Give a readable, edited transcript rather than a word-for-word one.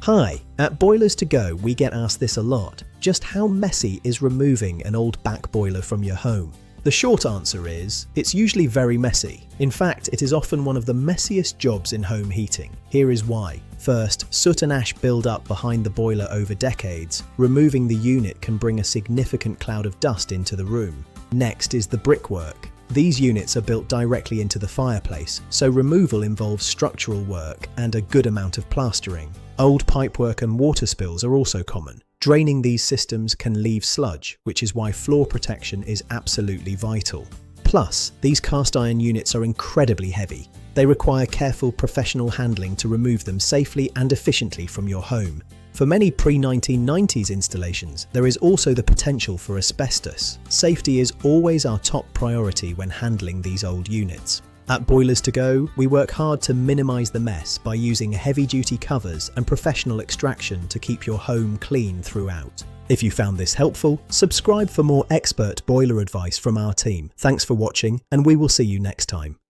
Hi, at Boilers2Go we get asked this a lot. Just how messy is removing an old back boiler from your home? The short answer is, it's usually very messy. In fact, it is often one of the messiest jobs in home heating. Here is why. First, soot and ash build up behind the boiler over decades. Removing the unit can bring a significant cloud of dust into the room. Next is the brickwork. These units are built directly into the fireplace, so removal involves structural work and a good amount of plastering. Old pipework and water spills are also common. Draining these systems can leave sludge, which is why floor protection is absolutely vital. Plus, these cast iron units are incredibly heavy. They require careful professional handling to remove them safely and efficiently from your home. For many pre-1990s installations, there is also the potential for asbestos. Safety is always our top priority when handling these old units. At Boilers2Go, we work hard to minimise the mess by using heavy-duty covers and professional extraction to keep your home clean throughout. If you found this helpful, subscribe for more expert boiler advice from our team. Thanks for watching, and we will see you next time.